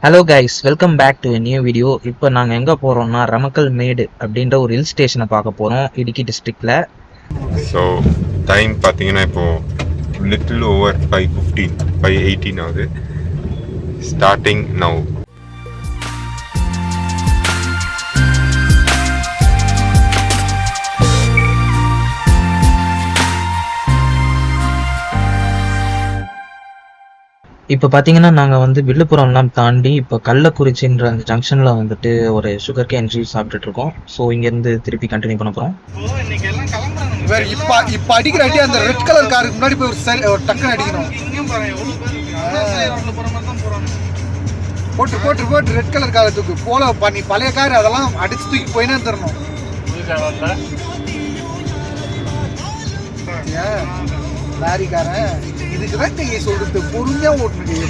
Hello guys, welcome back to new video. இப்போ நாங்கள் எங்கே போகிறோம்னா ரமக்கல் மேடு அப்படின்ற ஒரு ஹில் ஸ்டேஷனை பார்க்க போகிறோம், இடுக்கி டிஸ்ட்ரிக்டில். ஸோ டைம் பார்த்தீங்கன்னா இப்போது லிட்டில் ஓவர் 5:18 ஆகுது. Starting now. இப்போ பார்த்தீங்கன்னா நாங்கள் வந்து வில்லுப்புரம்லாம் தாண்டி இப்போ கள்ளக்குறிச்சின்ற அந்த ஜங்ஷனில் வந்துட்டு ஒரு சுகர் கேன் ஜூஸ் சாப்பிட்டுட்டு இருக்கோம். ஸோ இங்கேருந்து திருப்பி கண்டினியூ பண்ண போகிறோம். இப்போ அடிக்கிற அடி அந்த ரெட் கலர் காருக்கு முன்னாடி போய் ஒரு டக்குன்னு அடிக்கணும். போட்டு ரெட் கலர் காரை தூக்கு போல பண்ணி பழைய கார் அதெல்லாம் அடிச்சு தூக்கி போயினே தரணும். லாரிக்காரன் இதுக்குதான் நீங்க சொல்றது பொறுமையா ஓட்டுனீங்க.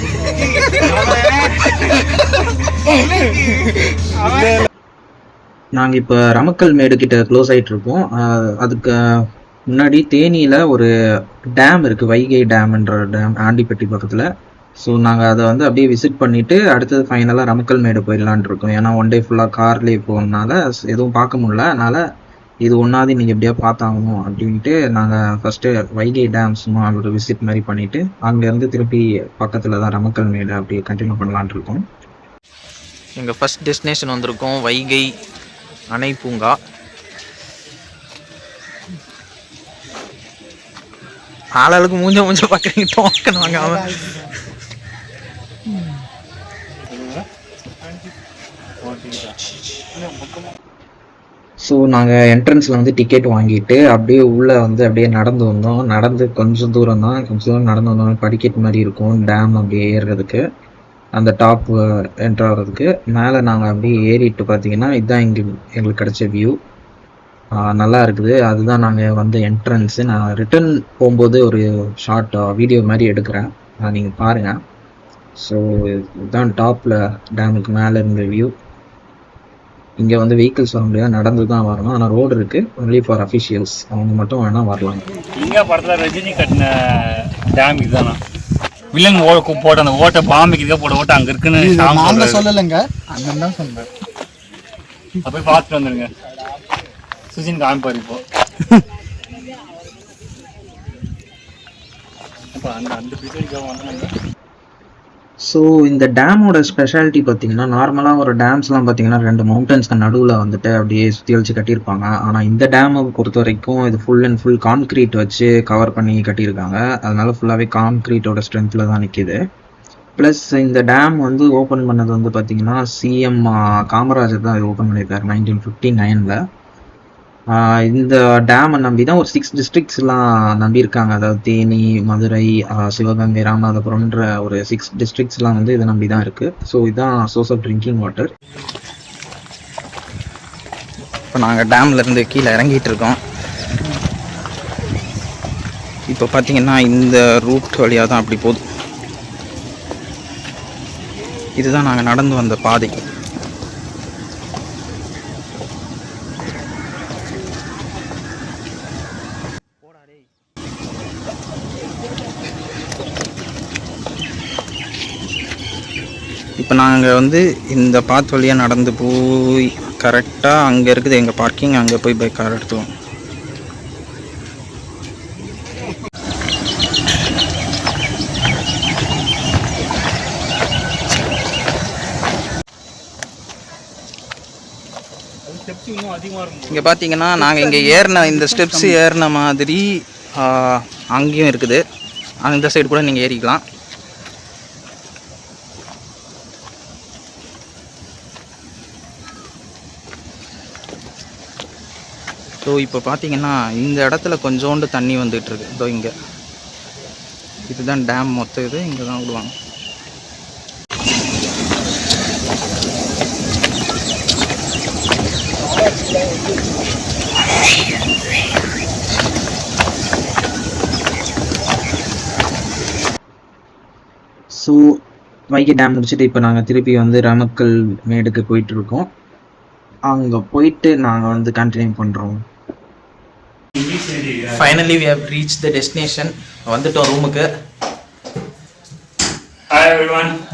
நாங்கள் இப்போ ரமக்கல் மேடு கிட்ட க்ளோஸ் ஆகிட்டு இருக்கோம். அதுக்கு முன்னாடி தேனியில் ஒரு டேம் இருக்குது, வைகை டேம்ன்ற டேம், ஆண்டிப்பட்டி பக்கத்தில். ஸோ நாங்கள் அதை வந்து அப்படியே விசிட் பண்ணிவிட்டு அடுத்தது ஃபைனலாக ரமக்கல் மேடு போயிடலான் இருக்கோம். ஏன்னா ஒன் டே ஃபுல்லாக கார்லேயே போகணுனால எதுவும் பார்க்க முடியல. அதனால் இது ஒன்றாவது நீங்கள் எப்படியா பார்த்தாகணும் அப்படின்ட்டு நாங்கள் ஃபஸ்ட்டு வைகை டேம் சும்மா ஒரு விசிட் மாதிரி பண்ணிவிட்டு அங்கேருந்து திருப்பி பக்கத்தில் தான் ரமக்கல் மேடு அப்படியே கண்டினியூ பண்ணலான் இருக்கோம். எங்கள் ஃபஸ்ட் டெஸ்டினேஷன் வந்திருக்கோம், வைகை அணை பூங்கா. ஆளாளுக்கு மூஞ்ச பார்க்குறீங்க, டோக்கன் வாங்காம. ஸோ நாங்கள் என்ட்ரன்ஸில் வந்து டிக்கெட் வாங்கிட்டு அப்படியே உள்ளே வந்து அப்படியே நடந்து வந்தோம். நடந்து கொஞ்சம் தூரம் நடந்து வந்தோம். படிக்கட்டு மாதிரி இருக்கும் டேம் அப்படியே ஏறுறதுக்கு, அந்த டாப் என்ட்ரு ஆகிறதுக்கு. மேலே நாங்கள் அப்படியே ஏறிட்டு பார்த்தீங்கன்னா இதுதான் எங்களுக்கு கிடைச்ச வியூ. நல்லா இருக்குது. அதுதான் நாங்கள் வந்து என்ட்ரன்ஸு. நான் ரிட்டர்ன் போகும்போது ஒரு ஷார்ட் வீடியோ மாதிரி எடுக்கிறேன், அதை நீங்கள் பாருங்கள். ஸோ இதுதான் டாப்பில் டேமுக்கு மேலே இருந்த வியூ. இங்கே வந்து வெஹிக்கிள்ஸ் வர முடியாது, நடந்து தான் வரணும். ஆனால் ரோடு இருக்குது, ஒன்லி ஃபார் அஃபிஷியல்ஸ், அவங்க மட்டும் வேணால் வரலாம். இங்கே படத்தில் ரஜினி கட்டின டேம் இதுதானா? வில்லன் போட்ட அந்த ஓட்டை பாம்புக்கு இதே போட்ட ஓட்டை அங்கே இருக்குன்னு நாங்கள் சொல்லலைங்க, அங்கே தான் சொன்னேன். போய் பார்த்துட்டு வந்துடுங்க. சுஜின் காமிப்பார் இப்போ அந்த பிரிட்ஜுக்கு வந்தாங்க. ஸோ இந்த டேமோட ஸ்பெஷாலிட்டி பார்த்தீங்கன்னா, நார்மலாக ஒரு டேம்ஸ்லாம் பார்த்தீங்கன்னா 2 மவுண்டன்ஸ்க்கு நடுவில் வந்துட்டு அப்படியே சுற்றி வச்சு கட்டியிருப்பாங்க. ஆனால் இந்த டேமை பொறுத்த வரைக்கும் இது ஃபுல் அண்ட் ஃபுல் கான்க்ரீட் வச்சு கவர் பண்ணி கட்டியிருக்காங்க. அதனால ஃபுல்லாகவே கான்க்ரீட்டோட ஸ்ட்ரென்த்தில் தான் நிற்கிது. ப்ளஸ் இந்த டேம் வந்து ஓப்பன் பண்ணது வந்து பார்த்தீங்கன்னா சிஎம் காமராஜர் தான் இது ஓப்பன் பண்ணியிருக்காரு 1959. இந்த டேமை நம்பி தான் ஒரு 6 டிஸ்ட்ரிக்ஸ்லாம் நம்பியிருக்காங்க. அதாவது தேனி, மதுரை, சிவகங்கை, ராமநாதபுரம்ன்ற ஒரு 6 டிஸ்ட்ரிக்ஸ்லாம் வந்து இதை நம்பி தான் இருக்குது. ஸோ இதுதான் சோர்ஸ் ஆஃப் ட்ரிங்கிங் வாட்டர். இப்போ நாங்கள் டேம்லேருந்து கீழே இறங்கிட்டு இருக்கோம். இப்போ பார்த்தீங்கன்னா இந்த ரூட் வழியாக தான் அப்படி போகுது. இதுதான் நாங்கள் நடந்து வந்த பாதை. இப்போ நாங்கள் வந்து இந்த பாத் வழியாக நடந்து போய் கரெக்டாக அங்கே இருக்குது எங்கள் பார்க்கிங், அங்கே போய் பைக் கார் எடுத்துவோம். இங்கே பார்த்தீங்கன்னா நாங்கள் இங்கே ஏறின இந்த ஸ்டெப்ஸ் ஏறின மாதிரி அங்கேயும் இருக்குது. அந்த சைடு கூட நீங்கள் ஏறிக்கலாம். ஸோ இப்போ பார்த்தீங்கன்னா இந்த இடத்துல கொஞ்சோண்டு தண்ணி வந்துகிட்ருக்கு. இதோ இங்கே இதுதான் டேம் மொத்தம். இது இங்கே தான் விடுவாங்க. ஸோ வைகை டேம் முடிச்சுட்டு இப்போ நாங்கள் திருப்பி வந்து ரமக்கல் மேடுக்கு போயிட்டுருக்கோம். அங்கே போயிட்டு நாங்கள் வந்து கண்டினியூ பண்ணுறோம். Finally we have reached the destination. வந்துட்டோம் ரூமுக்கு. Hi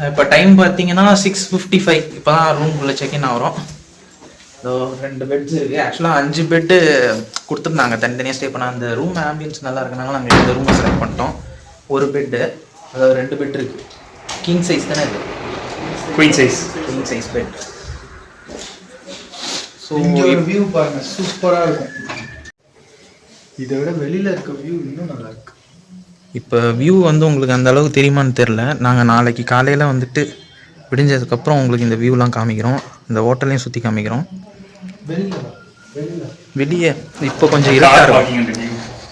இப்போ டைம் பார்த்தீங்கன்னா 6:55. இப்போ தான் ரூம்குள்ளே செக்இன் ஆகிறோம். ஸோ 2 பெட்ஸ் இருக்குது. ஆக்சுவலாக 5 பெட்டு கொடுத்துருந்தாங்க தனித்தனியாக ஸ்டே பண்ண. அந்த ரூம் ஆம்பியன்ஸ் நல்லா இருக்குனால நாங்கள் இந்த ரூமை செலக்ட் பண்ணிட்டோம். ஒரு பெட்டு, அதாவது 2 பெட் இருக்குது. கிங் சைஸ் தானே இது? Queen size bed. ஸோ இங்கே ஒரு வியூ பாருங்க, சூப்பராக இருக்கும். இதை விட வெளியில் இருக்க வியூ இன்னும் நல்லா இருக்கு. இப்போ வியூ வந்து உங்களுக்கு அந்த அளவுக்கு தெரியுமான்னு தெரில. நாங்கள் நாளைக்கு காலையில் வந்துட்டு விடிஞ்சதுக்கப்புறம் உங்களுக்கு இந்த வியூலாம் காமிக்கிறோம். இந்த ஹோட்டலையும் சுற்றி காமிக்கிறோம். வெளியே இப்போ கொஞ்சம் இருட்டாக இருக்கும்.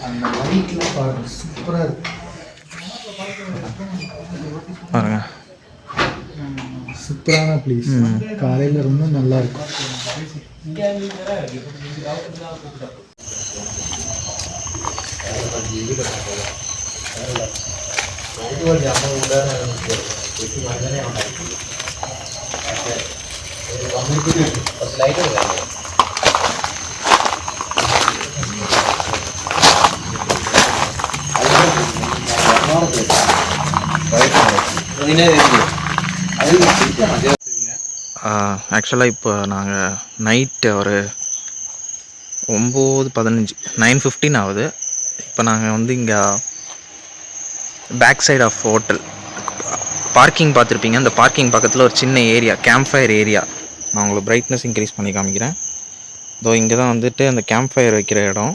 அந்த லைட்லாம் பாருங்க, சூப்பராக இருக்கு. பாருங்க, சூப்பரான பிளேஸ். காலையில் ரொம்ப நல்லா இருக்கும். ஆக்சுவலாக இப்போ நாங்கள் நைட்டு ஒரு 9:15 9:15 ஆகுது. இப்போ நாங்கள் வந்து இங்கே back side of hotel parking பார்த்துருப்பீங்க. அந்த பார்க்கிங் பக்கத்தில் ஒரு சின்ன ஏரியா, கேம்ப் ஃபயர் ஏரியா. நான் உங்களுக்கு பிரைட்னஸ் இன்க்ரீஸ் பண்ணி காமிக்கிறேன். இதோ இங்கே தான் வந்துட்டு அந்த கேம்ப் ஃபயர் வைக்கிற இடம்.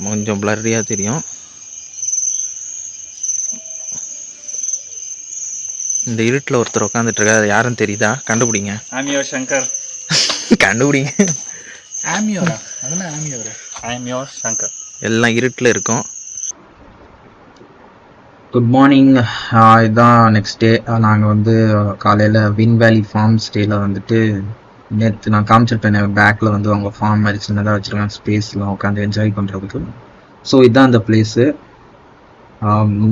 கொஞ்சம் பிளர்ரியாக தெரியும். இந்த இருட்டில் ஒருத்தர் உட்காந்துட்ருக்காரு. அது யாருன்னு தெரியுதா? கண்டுபிடிங்க. ஆமியோ சங்கர். கண்டுபிடிங்க. ஆமியோரா? அதெல்லாம் ஆமியோரா? ஆமியோ சங்கர். எல்லாம் இருட்டில் இருக்கும். Good morning. இதுதான் நெக்ஸ்ட் டே. நாங்கள் வந்து காலையில் வின் வேலி ஃபார்ம் ஸ்டேயில் வந்துட்டு நேற்று நான் காமிச்சிருப்பேன். பேக்கில் வந்து அவங்க ஃபார்ம் மாதிரி சின்னதாக வச்சுருக்காங்க, ஸ்பேஸ்லாம் உட்காந்து என்ஜாய் பண்ணுறதுக்கு. ஸோ இதுதான் அந்த பிளேஸு.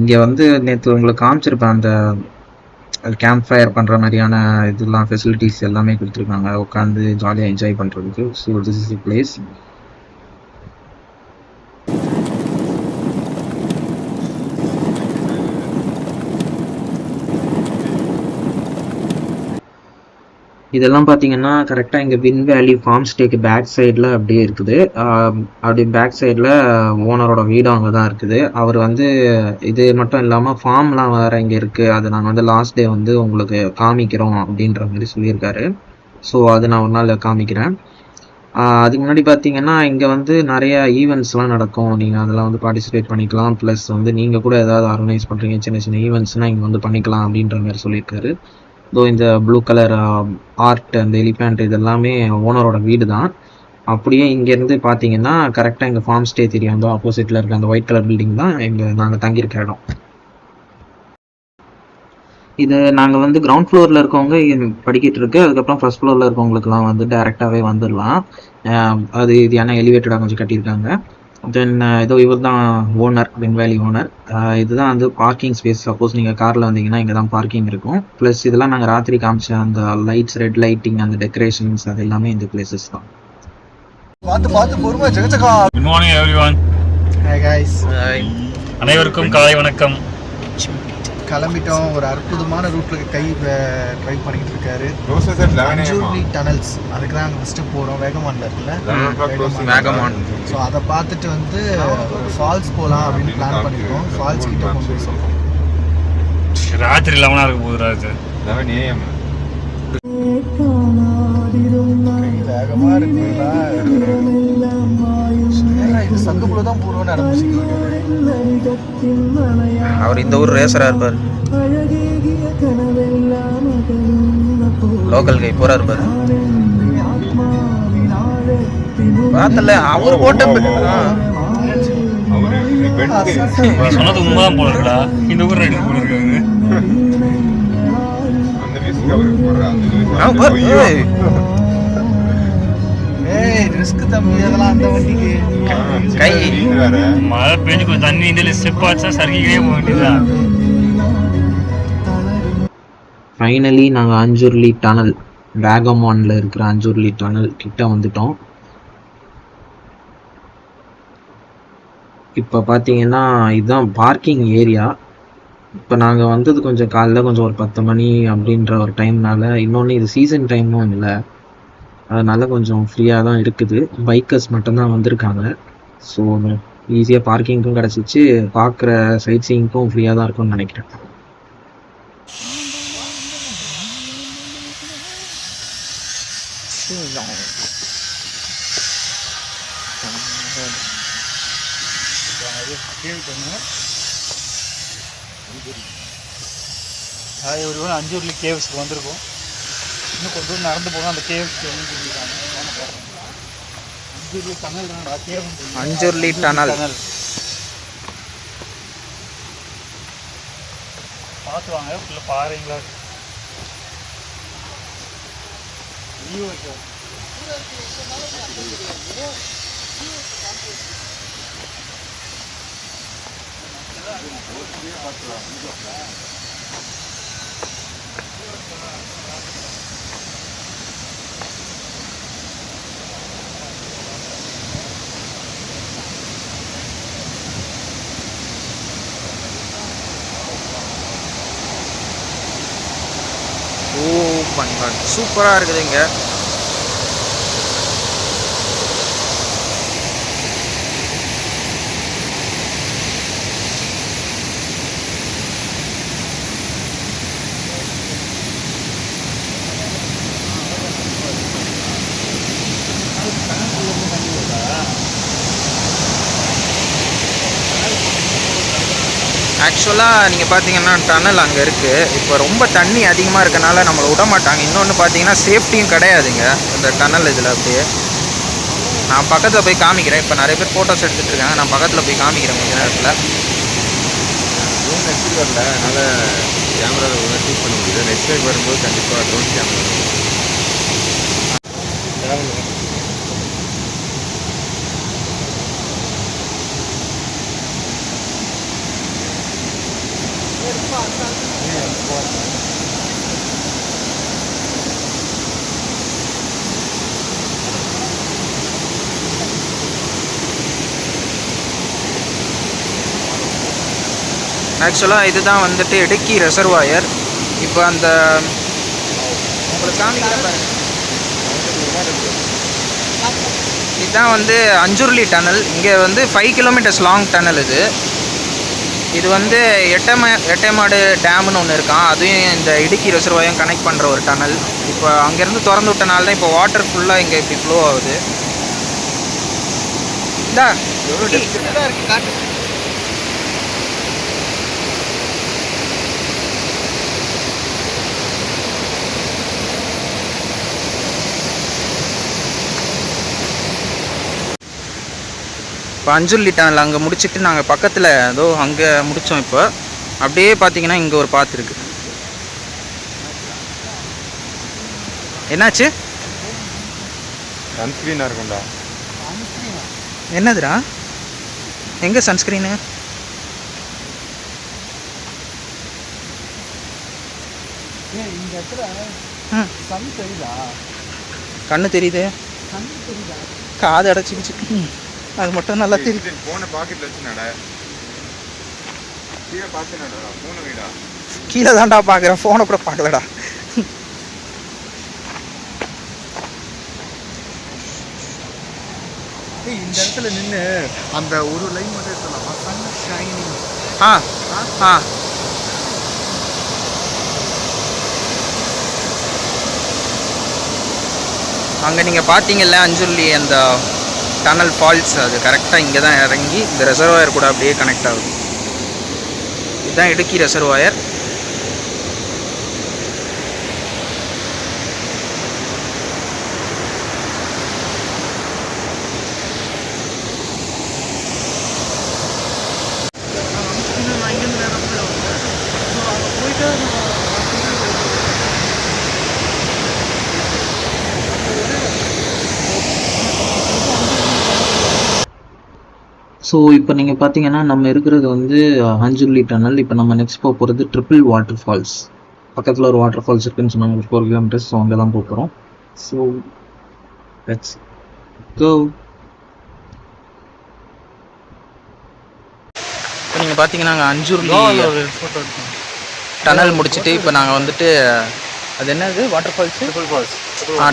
இங்கே வந்து நேற்று உங்களுக்கு காமிச்சிருப்பேன். அந்த கேம்ப் ஃபயர் பண்ணுற மாதிரியான இதெல்லாம் ஃபெசிலிட்டிஸ் எல்லாமே கொடுத்துருக்காங்க, உட்காந்து ஜாலியாக என்ஜாய் பண்ணுறதுக்கு. So this is the place. இதெல்லாம் பார்த்தீங்கன்னா கரெக்டாக இங்கே வின் வேலி ஃபார்ம் ஸ்டேக்கு பேக் சைடில் அப்படியே இருக்குது. அப்படி பேக் சைடில் ஓனரோட வீடும் அங்கே தான் இருக்குது. அவர் வந்து இது மட்டும் இல்லாமல் ஃபார்ம்லாம் வேறு இங்கே இருக்குது. அது நாங்கள் வந்து லாஸ்ட் டே வந்து உங்களுக்கு காமிக்கிறோம் அப்படின்ற மாதிரி சொல்லியிருக்காரு. ஸோ அது நான் ஒரு நாள் காமிக்கிறேன். அதுக்கு முன்னாடி பார்த்தீங்கன்னா இங்கே வந்து நிறைய ஈவெண்ட்ஸ்லாம் நடக்கும். நீங்கள் அதெல்லாம் வந்து பார்ட்டிசிபேட் பண்ணிக்கலாம். ப்ளஸ் வந்து நீங்கள் கூட ஏதாவது ஆர்கனைஸ் பண்ணுறீங்க, சின்ன சின்ன ஈவெண்ட்ஸ்னால் இங்கே வந்து பண்ணிக்கலாம் அப்படின்ற மாதிரி சொல்லியிருக்காரு. இதோ இந்த ப்ளூ கலர் ஆர்ட், அந்த எலிஃபேண்ட், இதெல்லாமே ஓனரோட வீடு தான். அப்படியே இங்கேருந்து பார்த்தீங்கன்னா கரெக்டாக எங்கள் ஃபார்ம் ஸ்டே தெரியும். அந்த ஆப்போசிட்டில் இருக்க அந்த ஒயிட் கலர் பில்டிங் தான் எங்கள் நாங்கள் தங்கியிருக்க இடம். இது நாங்கள் வந்து கிரவுண்ட் ஃப்ளோரில் இருக்கவங்க படிக்கிட்டு இருக்கு. அதுக்கப்புறம் ஃபர்ஸ்ட் ஃப்ளோரில் இருக்கவங்களுக்குலாம் வந்து டேரெக்டாகவே வந்துடலாம். அது இது ஏன்னா எலிவேட்டடாக கொஞ்சம் கட்டியிருக்காங்க. தென் இதோ இவர் தான் ஓனர், வின் வேலி ஓனர். இதுதான் வந்து பார்க்கிங் ஸ்பேஸ். சப்போஸ் நீங்கள் காரில் வந்தீங்கன்னா இங்கே தான் பார்க்கிங் இருக்கும். ப்ளஸ் இதெல்லாம் நாங்கள் ராத்திரி காமிச்ச அந்த லைட்ஸ், ரெட் லைட்டிங், அந்த டெக்கரேஷன்ஸ், அது எல்லாமே இந்த பிளேசஸ் தான். பார்த்து பொறுமை ஜெகஜகா. Good morning everyone. Hi guys. அனைவருக்கும் காலை வணக்கம். கிளம்பிட்டோம். ஒரு அற்புதமான ரூட்டில் ட்ரை பண்ணிக்கிட்டு இருக்காரு. அஞ்சூர்லி டனல்ஸ், அதுக்கு தான் ஃபஸ்ட்டு போகிறோம். வேகமானில் இருக்குல்ல, வேகமான். ஸோ அதை பார்த்துட்டு வந்து ஒரு ஃபால்ஸ் போகலாம் அப்படின்னு பிளான் பண்ணியிருக்கோம். ஃபால்ஸ் கிட்ட கொண்டு போய் சொல்லுவோம். ராத்திரி 11 இருக்க போகுது. ராத்திரி 11 AM. வேகமாக இருக்குங்களா? இது சங்கப்புல தான் போடுவோன்னு ஆரம்பிச்சிருக்கோம். அவர் இந்த ஊர் ரேசராக இருப்பார். லோக்கல் கை போகிறார் இருப்பார். பார்த்தல அவர் போட்ட சொன்னது உண்மைதான் போல இருக்கா. இந்த ஊர் ரைடு போல இருக்காங்க. ரிஸ்க் தம்பி, அதெல்லாம் அந்த வண்டிக்கு கை மழை பெஞ்சு கொஞ்சம் தண்ணி இந்த ஸ்டெப் ஆச்சா சறுக்கிக்கிட்டே போக வேண்டியதுதான். ஃபைனலி நாங்கள் அஞ்சூர்லி டனல், வேகமானில் இருக்கிற அஞ்சூர்லி டனல் கிட்ட வந்துட்டோம். இப்போ பார்த்தீங்கன்னா இதுதான் பார்க்கிங் ஏரியா. இப்போ நாங்கள் வந்தது கொஞ்சம் காலைல கொஞ்சம் ஒரு 10 மணி அப்படின்ற ஒரு டைம்னால, இன்னொன்று இது சீசன் டைமும் இல்லை, அதனால கொஞ்சம் ஃப்ரீயாக தான் இருக்குது. பைக்கர்ஸ் மட்டும்தான் வந்திருக்காங்க. ஸோ ஈஸியாக பார்க்கிங்க்கும் கிடச்சிச்சு, பார்க்குற சைட் சீயிங்க்கும் ஃப்ரீயாக தான் இருக்கும்னு நினைக்கிறேன். அதாவது ஒரு அஞ்சூர்லி கேவ்ஸ்க்கு வந்திருக்கோம். இன்னும் கொஞ்சம் தூரம் நடந்து போனால் அந்த கேவ்ஸ்க்கு வந்து சொல்லியிருக்காங்க. அஞ்சூர்லி டனல் தான்டா கேவ். அஞ்சூர்லி டனல் பார்த்து வாங்க, ஃபுல்லாக பாருங்களா. சூப்பராக இருக்குது இங்கே. ஆக்சுவலாக நீங்கள் பார்த்தீங்கன்னா டனல் அங்கே இருக்குது. இப்போ ரொம்ப தண்ணி அதிகமாக இருக்கனால நம்மளை விட மாட்டாங்க. இன்னொன்று பார்த்தீங்கன்னா சேஃப்டியும் கிடையாதுங்க இந்த டனல் இதில். அப்படியே நான் பக்கத்தில் போய் காமிக்கிறேன். இப்போ நிறைய பேர் ஃபோட்டோஸ் எடுத்துகிட்டு இருக்காங்க, நான் பக்கத்தில் போய் காமிக்கிறேன் கொஞ்ச நேரத்தில். ட்ரோன் எடுத்துகிட்டு வரல, அதனால் கேமராவில் ஒழுங்காக ஷூட் பண்ண முடியுது. நெக்ஸ்ட் டைம் வரும்போது கண்டிப்பாக ட்ரோன் கேமரா ஆக்சுவலாக இதுதான் வந்துட்டு இடுக்கி ரெசர்வாயர். இப்போ அந்த உங்களுக்கு காமிக்கிறேன் பாருங்க, இதுதான் வந்து அஞ்சுர்லி டனல். இங்கே வந்து 5 கிலோமீட்டர்ஸ் லாங் டனல் இது. இது வந்து எட்டமாடு டேம்னு ஒன்று இருக்கான், அதையும் இந்த இடுக்கி ரெசர்வாயும் கனெக்ட் பண்ணுற ஒரு டனல். இப்போ அங்கேருந்து திறந்து விட்டனால தான் இப்போ வாட்டர் ஃபுல்லாக இங்கே இப்படி ஃப்ளோ ஆகுது. இந்தா எவ்வளோ டெப்த்தாக இருக்குது காட்டு. இப்போ அஞ்சுர்லி டனல் அங்கே முடிச்சுட்டு நாங்கள் பக்கத்தில் ஏதோ அங்கே முடித்தோம். இப்போ அப்படியே பார்த்தீங்கன்னா இங்கே ஒரு பாத்து இருக்குது. என்னாச்சு? சன்ஸ்க்ரீனாக இருக்கும்டா. என்னதுடா? எங்கே சன்ஸ்க்ரீனு? இந்த இடத்துல சன் தெரியுதா? கண்ணு தெரியுது, காது அடைச்சிக்கிச்சு, அது மட்டும் நல்லா தெரியுது. ஃபோனை பாக்கெட்டில் வச்சு நட, கீழே பார்த்து நடடா, ஃபோனை வைடா. கீழே தான்டா பார்க்குறேன், ஃபோனை கூட பார்க்கலடா. இந்த இடத்துல நின்று அந்த ஒரு லைன் மட்டும் எடுத்துடலாமா? Sun shining. ஆ ஆ அங்கே நீங்கள் பார்த்தீங்கல்ல அஞ்சுர்லி அந்த டனல் ஃபால்ஸ், அது கரெக்டாக இங்கே தான் இறங்கி இந்த ரெசர்வாயர் கூட அப்படியே கனெக்ட் ஆகுது. இதுதான் இடுக்கி ரெசர்வாயர். ஸோ இப்போ நீங்கள் பார்த்தீங்கன்னா நம்ம இருக்கிறது வந்து அஞ்சுர்லி டனல். இப்போ நம்ம நெக்ஸ்ட் போக போகிறது ட்ரிபிள் வாட்டர் ஃபால்ஸ். பக்கத்தில் ஒரு வாட்டர் ஃபால்ஸ் இருக்குன்னு சொன்னாங்க, 4 கிலோமீட்டர்ஸ். ஸோ அங்கே தான் போக போகிறோம். So let's go. இப்போ இங்கே பார்த்தீங்கன்னா நாங்கள் அஞ்சூர்லி டனல் முடிச்சுட்டு இப்போ நாங்கள் வந்துட்டு அது என்னது waterfalls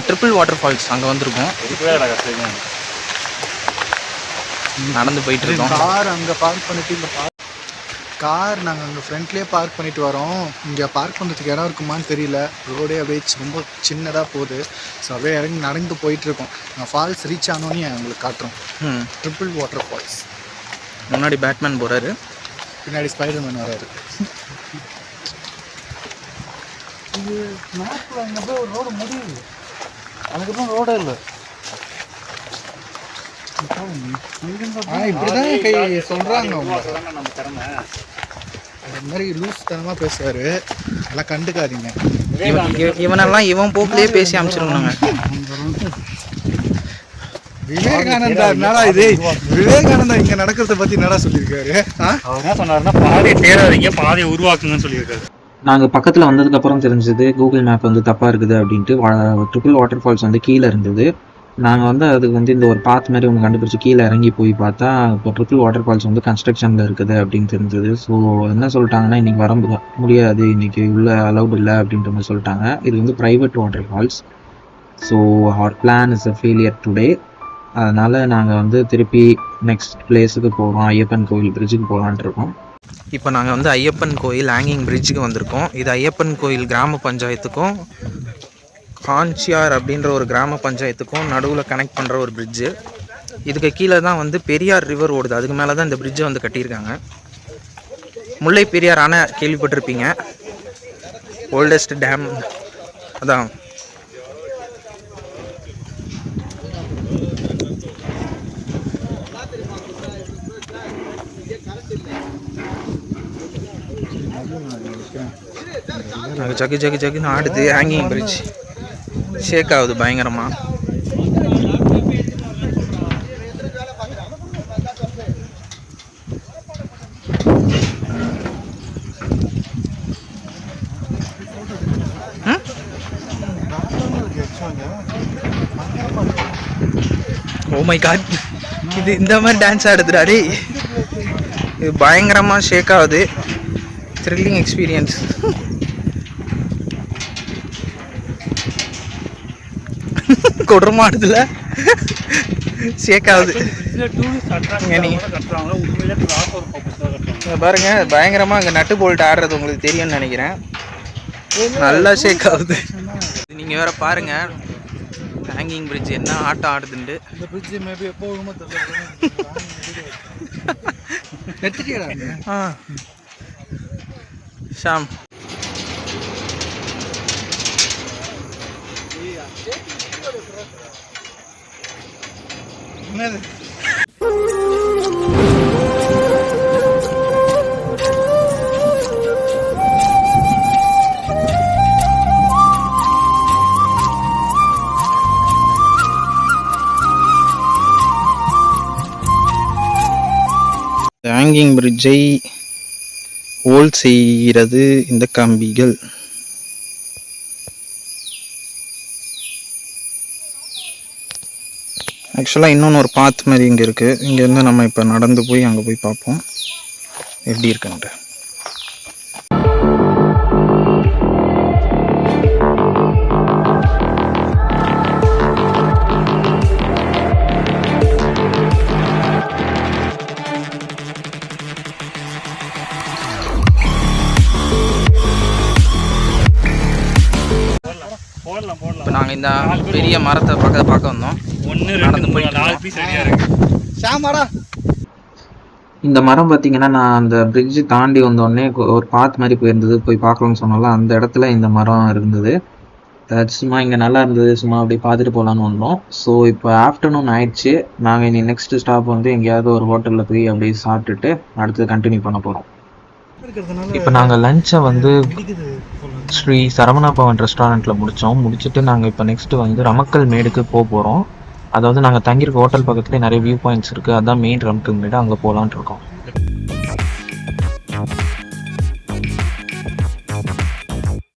triple waterfalls அங்கே வந்திருக்கோம். நடந்து போயிட்டு இருக்கோம். கார் அங்கே பார்க் பண்ணிட்டு இந்த கார் நாங்கள் அங்கே ஃப்ரண்ட்லேயே பார்க் பண்ணிட்டு வரோம். இங்கே பார்க் பண்ணுறதுக்கு இடம் இருக்குமான்னு தெரியல. ரோடே அப்படியே ரொம்ப சின்னதாக போகுது. ஸோ அப்படியே இறங்கி நடந்து போயிட்டுருக்கோம். நாங்கள் ஃபால்ஸ் ரீச் ஆனோன்னே உங்களுக்கு காட்டுறோம். Triple waterfalls. முன்னாடி பேட்மேன் போகிறாரு, பின்னாடி ஸ்பைடர்மேன் வராரு. இது மேப்பில் அங்கே போய் ஒரு ரோடு முடியுது, அதுக்கப்புறம் ரோடே இல்லை. இப்படிதான் கை சொல்றாங்க அவங்க. அது மாதிரி லூஸ் தனமா பேசுவாரு, எல்லாம் கண்டுக்காதீங்க. இவனெல்லாம் இவன் போக்குலயே பேசி அமைச்சிருவாங்க. விவேகானந்தா என்னடா இது? விவேகானந்தா இங்க நடக்கிறத பத்தி என்னடா சொல்லியிருக்காரு? அவர் என்ன சொன்னாருன்னா பாதையை தேடாதீங்க, பாதையை உருவாக்குங்கன்னு சொல்லியிருக்காரு. நாங்கள் பக்கத்தில் வந்ததுக்கப்புறம் தெரிஞ்சது கூகுள் மேப் வந்து தப்பாக இருக்குது அப்படின்ட்டு. ட்ரிபிள் வாட்டர் ஃபால்ஸ் வந்து கீழே இருந்தது. நாங்கள் வந்து அதுக்கு வந்து இந்த ஒரு பாத் மாதிரி ஒன்று கண்டுபிடிச்சி கீழே இறங்கி போய் பார்த்தா இப்போ ட்ரிபிள் வாட்டர் ஃபால்ஸ் வந்து கன்ஸ்ட்ரக்ஷனில் இருக்குது அப்படின்னு தெரிஞ்சது. ஸோ என்ன சொல்லிட்டாங்கன்னா இன்றைக்கி வர முடியாது, இன்றைக்கி உள்ள அலௌட் இல்லை அப்படின்ற மாதிரி சொல்லிட்டாங்க. இது வந்து private waterfalls. So our plan is a failure today. அதனால் நாங்கள் வந்து திருப்பி நெக்ஸ்ட் பிளேஸுக்கு போகிறோம், ஐயப்பன் கோவில் பிரிட்ஜுக்கு போகலான்ட்டு இருக்கோம். இப்போ நாங்கள் வந்து ஐயப்பன் கோயில் ஹேங்கிங் பிரிட்ஜுக்கு வந்திருக்கோம். இது ஐயப்பன் கோயில் கிராம பஞ்சாயத்துக்கும் காஞ்சியார் அப்படின்ற ஒரு கிராம பஞ்சாயத்துக்கும் நடுவில் கனெக்ட் பண்ணுற ஒரு பிரிட்ஜு. இதுக்கு கீழே தான் வந்து பெரியார் ரிவர் ஓடுது, அதுக்கு மேலே தான் இந்த பிரிட்ஜை வந்து கட்டியிருக்காங்க. முல்லை பெரியார் அணை கேள்விப்பட்டிருப்பீங்க, ஓல்டஸ்ட் டேம் அதான். ஜகு ஜகு ஜகுன்னு ஆடுது. ஹேங்கிங் பிரிட்ஜ் ஷேக் ஆகுது பயங்கரமாக. ஓ மை காட், இது இந்த மாதிரி டான்ஸ் ஆடுதுடாடி. இது பயங்கரமாக ஷேக் ஆகுது. Thrilling experience. கொடுமாடுதுல ஷேக் ஆகுது. பாருங்க பயங்கரமாக அங்கே நட்டு போல்ட் ஆடுறது உங்களுக்கு தெரியும்னு நினைக்கிறேன். நல்லா ஷேக் ஆகுது. நீங்கள் வேற பாருங்க ஹேங்கிங் பிரிட்ஜ் என்ன ஆட்டம் ஆடுதுண்டு. இந்த பிரிட்ஜ் மேபி எப்போ வருமோ தெரியல. ஷாம் என்னது ஹேங்கிங் பிரிட்ஜை ஹோல் செய்கிறது இந்த கம்பிகள். ஆக்சுவலாக இன்னொன்று ஒரு பாத் மாதிரி இங்கே இருக்குது. இங்கேருந்து நம்ம இப்போ நடந்து போய் அங்கே போய் பார்ப்போம் எப்படி இருக்குன்ட்டு. இப்போ நாங்கள் இந்த பெரிய மரத்தை பார்க்க வந்தோம். நடந்து போய் 4 பீஸ் ரெடியாக இருக்குது. இந்த மரம் பார்த்தீங்கன்னா நான் அந்த பிரிட்ஜு தாண்டி வந்தோடனே ஒரு பாத் மாதிரி போயிருந்தது, போய் பார்க்கலாம்னு சொன்னால அந்த இடத்துல இந்த மரம் இருந்தது. சும்மா இங்கே நல்லா இருந்தது, சும்மா அப்படியே பார்த்துட்டு போகலான்னு வந்தோம். ஸோ இப்போ ஆஃப்டர்நூன் ஆயிடுச்சு. நாங்கள் இனி நெக்ஸ்ட் ஸ்டாப் வந்து எங்கேயாவது ஒரு ஹோட்டலில் போய் அப்படியே சாப்பிட்டுட்டு அடுத்து கண்டினியூ பண்ண போகிறோம். இப்போ நாங்கள் லஞ்சை வந்து ஸ்ரீ சரவணா பவன் ரெஸ்டாரண்ட்டில் முடிச்சுட்டு நாங்கள் இப்போ நெக்ஸ்ட்டு வந்து ரமக்கல் மேடுக்கு போகிறோம். அதாவது நாங்கள் தங்கியிருக்க ஹோட்டல் பக்கத்துலேயே நிறைய வியூ பாயிண்ட்ஸ் இருக்குது, அதுதான் மெயின் ரமக்கல் மேடு, அங்கே போகலான்ட்டு இருக்கோம்.